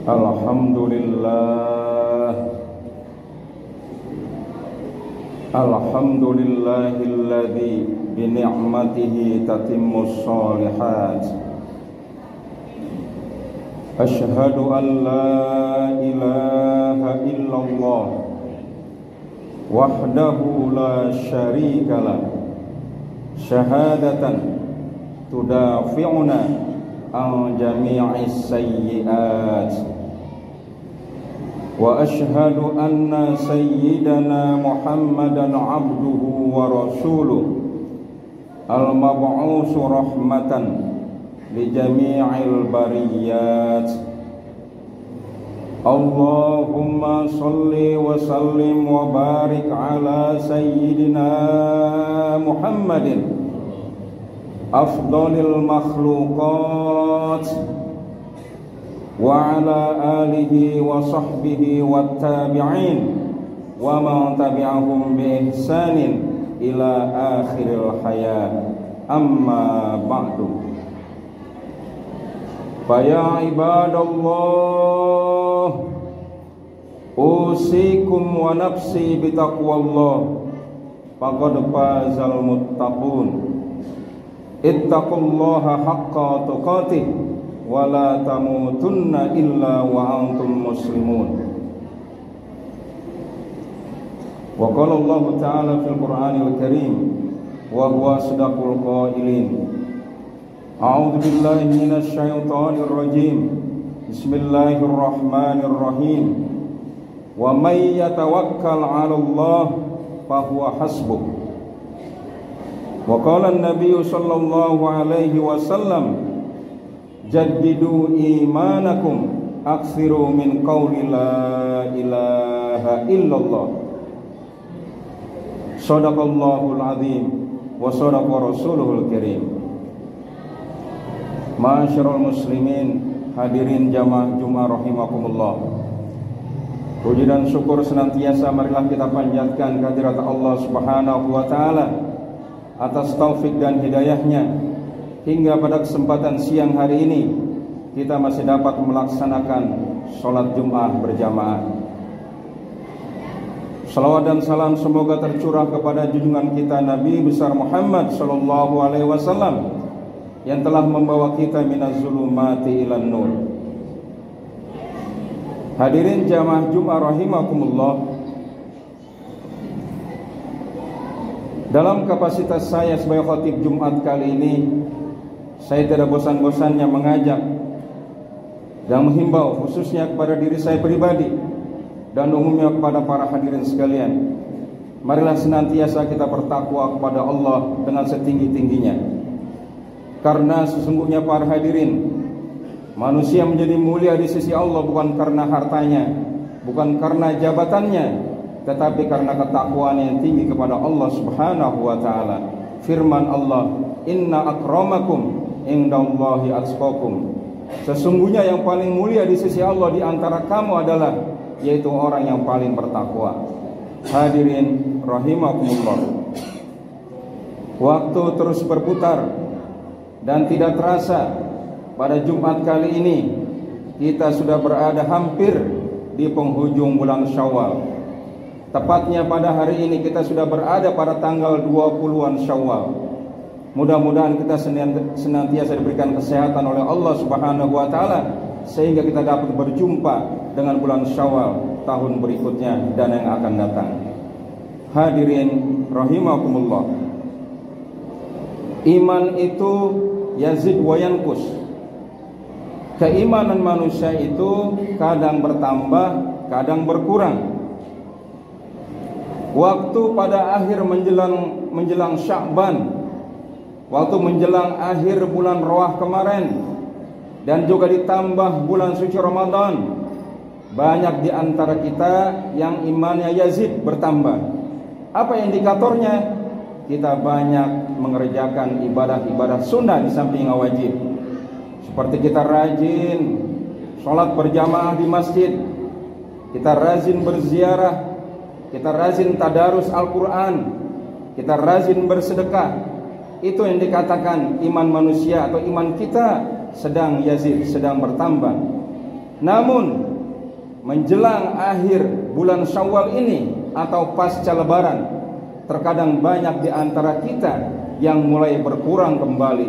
Alhamdulillah, alhamdulillahilladzi bi ni'matihi tatimmus shalihat. Asyhadu an la ilaha illallah wahdahu la syarikalah, syahadatan tudafi'una an jami'is sayyi'at. Wa asyhadu anna sayyidana Muhammadan abduhu wa rasuluh al-mab'usu rahmatan li jami'il bariyat. Allahumma salli wa sallim wa barik ala sayyidina Muhammadin afdalil makhluqat wa ala alihi wa sahbihi wa tabi'in wa man tabi'ahum bi ihsanin ila akhiril hayat. Amma ba'du. Fa ya ibadallah, usikum wa nafsi bi taqwallah, faqad fazal muttaqun. Ittaqullaha haqqa tuqatih wa la tamutunna illa wa antum muslimun. Wa qala Allah ta'ala fil Qur'anil Karim wa huwa asdaqul qailin. A'udzu billahi minasy syaithanir rajim. Bismillahirrahmanirrahim. Wa may yatawakkal 'ala Allah fa huwa hasbuh. Wa qala an-nabiy sallallahu alaihi wasallam, jaddidu imanakum aksiru min qawli la ilaha illallah. Sadaqallahul azim wa sadaqa rasuluhul karim. Ma'asyiral muslimin, hadirin jamaah Jumat rahimakumullah. Puji dan syukur senantiasa marilah kita panjatkan kehadirat Allah Subhanahu wa taala atas taufik dan hidayahnya, hingga pada kesempatan siang hari ini kita masih dapat melaksanakan sholat Jumat berjamaah. Salawat dan salam semoga tercurah kepada junjungan kita Nabi besar Muhammad sallallahu alaihi wasallam yang telah membawa kita minaz zulumati ilan nur. Hadirin jamaah Jumat rahimakumullah, dalam kapasitas saya sebagai khatib Jumat kali ini, saya tidak bosan-bosannya mengajak dan menghimbau khususnya kepada diri saya pribadi dan umumnya kepada para hadirin sekalian. Marilah senantiasa kita bertakwa kepada Allah dengan setinggi-tingginya. Karena sesungguhnya para hadirin, manusia menjadi mulia di sisi Allah bukan karena hartanya, bukan karena jabatannya, tetapi karena ketakwaan yang tinggi kepada Allah Subhanahu wa taala. Firman Allah, inna akramakum indallahi atqakum. Sesungguhnya yang paling mulia di sisi Allah di antara kamu adalah yaitu orang yang paling bertakwa. Hadirin rahimakumullah, waktu terus berputar dan tidak terasa pada Jumat kali ini kita sudah berada hampir di penghujung bulan Syawal. Tepatnya pada hari ini kita sudah berada pada tanggal 20-an Syawal. Mudah-mudahan kita senantiasa diberikan kesehatan oleh Allah Subhanahu wa taala sehingga kita dapat berjumpa dengan bulan Syawal tahun berikutnya dan yang akan datang. Hadirin rahimakumullah, iman itu yazid wa yanqus. Keimanan manusia itu kadang bertambah, kadang berkurang. Waktu pada akhir menjelang Sya'ban, waktu menjelang akhir bulan Rawah kemarin, dan juga ditambah bulan suci Ramadan, banyak di antara kita yang imannya yazid, bertambah. Apa indikatornya? Kita banyak mengerjakan ibadah-ibadah sunnah di samping yang wajib. Seperti kita rajin sholat berjamaah di masjid, kita rajin berziarah, kita rajin tadarus Al-Quran, kita rajin bersedekah. Itu yang dikatakan iman manusia atau iman kita sedang yazid, sedang bertambah. Namun menjelang akhir bulan Syawal ini atau pasca Lebaran, terkadang banyak di antara kita yang mulai berkurang kembali.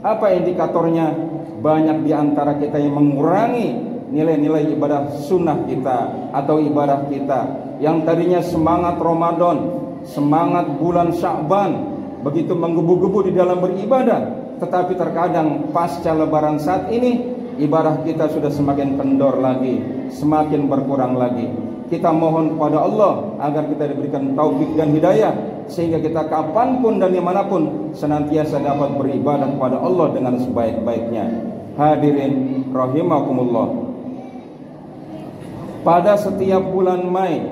Apa indikatornya? Banyak di antara kita yang mengurangi nilai-nilai ibadah sunnah kita atau ibadah kita. Yang tadinya semangat Ramadan, semangat bulan Sya'ban, begitu menggebu-gebu di dalam beribadah, tetapi terkadang pasca Lebaran saat ini ibadah kita sudah semakin kendor lagi, semakin berkurang lagi. Kita mohon kepada Allah agar kita diberikan taufik dan hidayah, sehingga kita kapanpun dan dimanapun senantiasa dapat beribadah kepada Allah dengan sebaik-baiknya. Hadirin rahimakumullah, pada setiap bulan Mei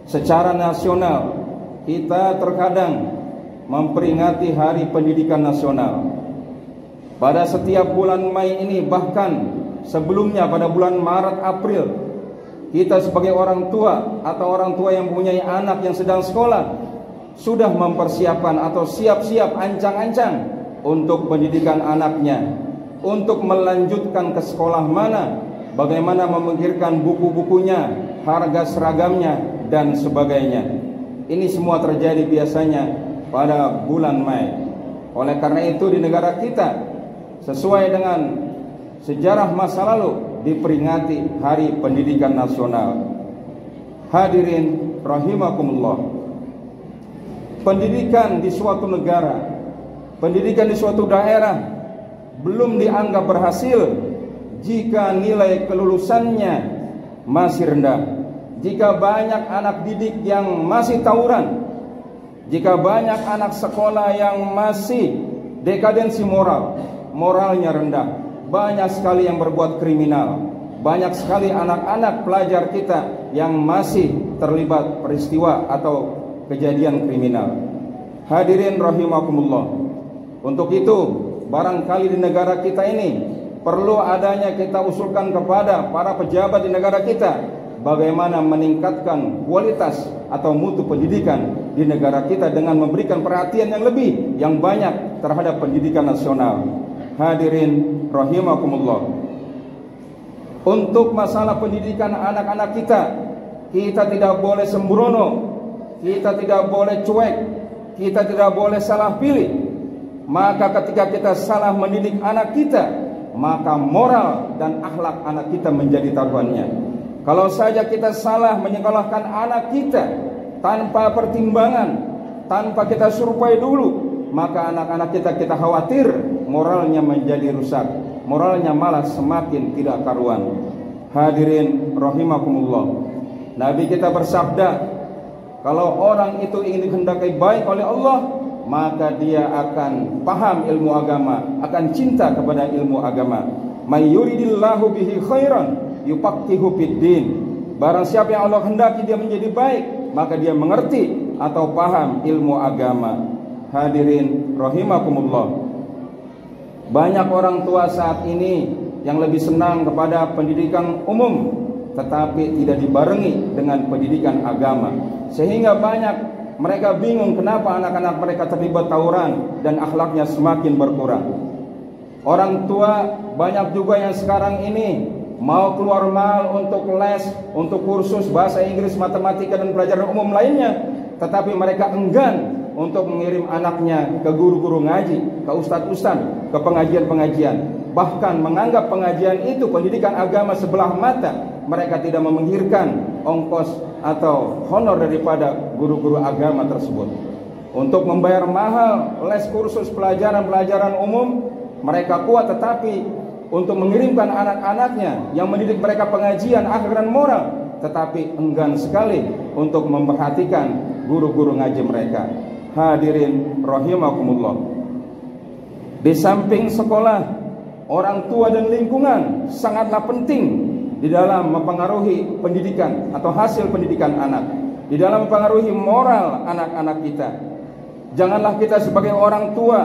secara nasional kita terkadang memperingati Hari Pendidikan Nasional. Pada setiap bulan Mei ini, bahkan sebelumnya pada bulan Maret April, kita sebagai orang tua atau orang tua yang mempunyai anak yang sedang sekolah sudah mempersiapkan atau siap-siap ancang-ancang untuk pendidikan anaknya, untuk melanjutkan ke sekolah mana, bagaimana memikirkan buku-bukunya, harga seragamnya, dan sebagainya. Ini semua terjadi biasanya pada bulan Mei. Oleh karena itu di negara kita, sesuai dengan sejarah masa lalu, diperingati Hari Pendidikan Nasional. Hadirin rahimakumullah, pendidikan di suatu negara, pendidikan di suatu daerah belum dianggap berhasil jika nilai kelulusannya masih rendah, jika banyak anak didik yang masih tawuran, jika banyak anak sekolah yang masih dekadensi moral, moralnya rendah, banyak sekali yang berbuat kriminal, banyak sekali anak-anak pelajar kita yang masih terlibat peristiwa atau kejadian kriminal. Hadirin rahimakumullah, untuk itu barangkali di negara kita ini perlu adanya kita usulkan kepada para pejabat di negara kita, bagaimana meningkatkan kualitas atau mutu pendidikan di negara kita dengan memberikan perhatian yang lebih, yang banyak terhadap pendidikan nasional. Hadirin rahimakumullah, untuk masalah pendidikan anak-anak kita, kita tidak boleh sembrono, kita tidak boleh cuek, kita tidak boleh salah pilih. Maka ketika kita salah mendidik anak kita, maka moral dan akhlak anak kita menjadi taruhannya. Kalau saja kita salah menyekolahkan anak kita tanpa pertimbangan, tanpa kita survei dulu, maka anak-anak kita khawatir moralnya menjadi rusak, moralnya malah semakin tidak karuan. Hadirin rahimakumullah, Nabi kita bersabda, kalau orang itu ingin dikehendaki baik oleh Allah, maka dia akan paham ilmu agama, akan cinta kepada ilmu agama. May yuridillahu bihi khairan yufaqihu fiddin. Barang siapa yang Allah hendaki dia menjadi baik, maka dia mengerti atau paham ilmu agama. Hadirin rahimakumullah, banyak orang tua saat ini yang lebih senang kepada pendidikan umum, tetapi tidak dibarengi dengan pendidikan agama, sehingga banyak mereka bingung kenapa anak-anak mereka terlibat tawuran dan akhlaknya semakin berkurang. Orang tua banyak juga yang sekarang ini mau keluar mahal untuk les, untuk kursus bahasa Inggris, matematika, dan pelajaran umum lainnya, tetapi mereka enggan untuk mengirim anaknya ke guru-guru ngaji, ke ustadz-ustadz, ke pengajian-pengajian. Bahkan menganggap pengajian itu pendidikan agama sebelah mata. Mereka tidak memikirkan ongkos atau honor daripada guru-guru agama tersebut. Untuk membayar mahal les kursus pelajaran-pelajaran umum, mereka kuat, tetapi untuk mengirimkan anak-anaknya yang mendidik mereka pengajian, akhlak dan moral, tetapi enggan sekali untuk memperhatikan guru-guru ngaji mereka. Hadirin rahimakumullah, di samping sekolah, orang tua dan lingkungan sangatlah penting di dalam mempengaruhi pendidikan atau hasil pendidikan anak, di dalam mempengaruhi moral anak-anak kita. Janganlah kita sebagai orang tua,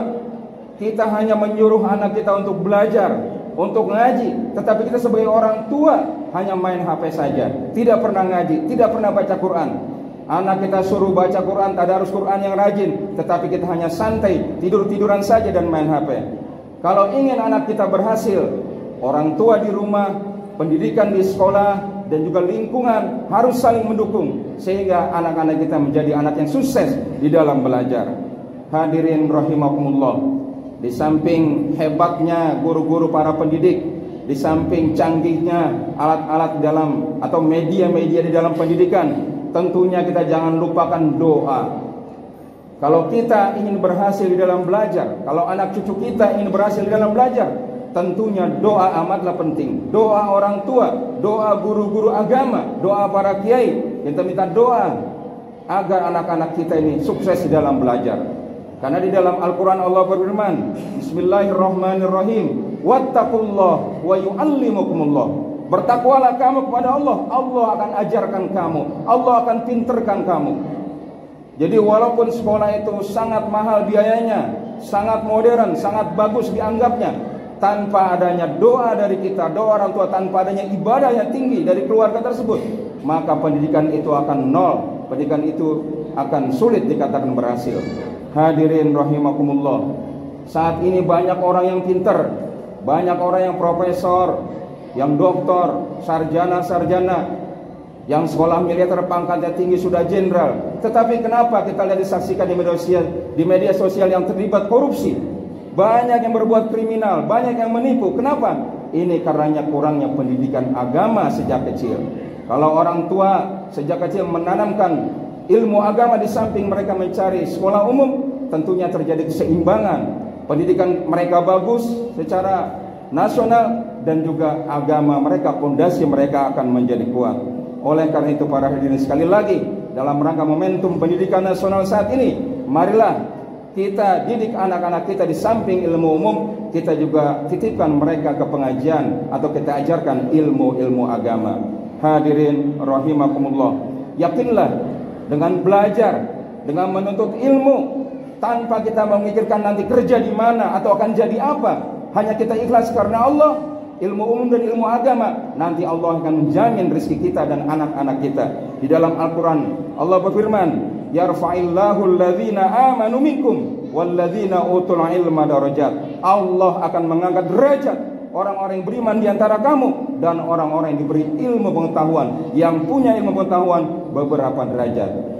kita hanya menyuruh anak kita untuk belajar, untuk ngaji, tetapi kita sebagai orang tua hanya main HP saja, tidak pernah ngaji, tidak pernah baca Quran. Anak kita suruh baca Quran, tadarus Quran yang rajin, tetapi kita hanya santai, tidur-tiduran saja dan main HP. Kalau ingin anak kita berhasil, orang tua di rumah pendidikan di sekolah dan juga lingkungan harus saling mendukung sehingga anak-anak kita menjadi anak yang sukses di dalam belajar. Hadirin rahimakumullah, di samping hebatnya guru-guru para pendidik, di samping canggihnya alat-alat dalam atau media-media di dalam pendidikan, tentunya kita jangan lupakan doa. Kalau kita ingin berhasil di dalam belajar, kalau anak cucu kita ingin berhasil di dalam belajar, tentunya doa amatlah penting. Doa orang tua, doa guru-guru agama, doa para kiai. Kita minta doa agar anak-anak kita ini sukses di dalam belajar. Karena di dalam Al-Quran Allah berfirman, Bismillahirrahmanirrahim, Wattaqullah wa yu'allimukumullah. Bertakwalah kamu kepada Allah, Allah akan ajarkan kamu, Allah akan pinterkan kamu. Jadi walaupun sekolah itu sangat mahal biayanya, sangat modern, sangat bagus dianggapnya, tanpa adanya doa dari kita, doa orang tua, tanpa adanya ibadah yang tinggi dari keluarga tersebut, maka pendidikan itu akan nol. Pendidikan itu akan sulit dikatakan berhasil. Hadirin rahimakumullah, saat ini banyak orang yang pintar, banyak orang yang profesor, yang doktor, sarjana-sarjana, yang sekolah militer pangkatnya tinggi sudah jenderal. Tetapi kenapa kita lihat disaksikan di media sosial yang terlibat korupsi? Banyak yang berbuat kriminal, banyak yang menipu. Kenapa? Ini karenanya kurangnya pendidikan agama sejak kecil. Kalau orang tua sejak kecil menanamkan ilmu agama di samping mereka mencari sekolah umum, tentunya terjadi keseimbangan. Pendidikan mereka bagus secara nasional dan juga agama mereka, pondasi mereka akan menjadi kuat. Oleh karena itu para hadirin sekali lagi, dalam rangka momentum pendidikan nasional saat ini, marilah kita didik anak-anak kita di samping ilmu umum, kita juga titipkan mereka ke pengajian atau kita ajarkan ilmu-ilmu agama. Hadirin rahimakumullah, yakinlah dengan belajar, dengan menuntut ilmu, tanpa kita memikirkan nanti kerja di mana atau akan jadi apa, hanya kita ikhlas karena Allah, ilmu umum dan ilmu agama, nanti Allah akan menjamin rezeki kita dan anak-anak kita. Di dalam Al-Quran Allah berfirman, Yarfa'illahu alladhina amanu minkum walladhina utul ilma darajat. Allah akan mengangkat derajat orang-orang yang beriman di antara kamu dan orang-orang yang diberi ilmu pengetahuan, yang punya ilmu pengetahuan beberapa derajat.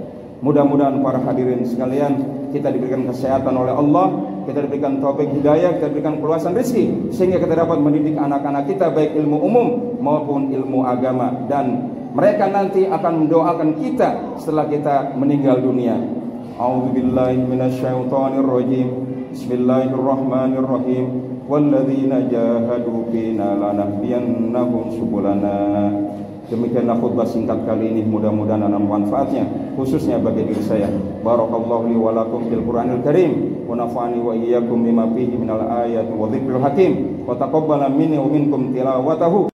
Mudah-mudahan para hadirin sekalian, kita diberikan kesehatan oleh Allah, kita diberikan taufik hidayah, kita diberikan keluasan rezeki, sehingga kita dapat mendidik anak-anak kita baik ilmu umum maupun ilmu agama, dan mereka nanti akan mendoakan kita setelah kita meninggal dunia. A'udzubillahi minasyaitonir rajim. Bismillahirrahmanirrahim. Walladzina jahadu fina lanahdiyannahum subulana. Demikianlah khutbah singkat kali ini, mudah-mudahan ada manfaatnya khususnya bagi diri saya. Barakallahu li wa lakum fil Qur'anil Karim wa nafa'ani wa iyyakum bima fihi minal ayati wa dzikril hakim wa taqabbala minni wa minkum tilawatahu.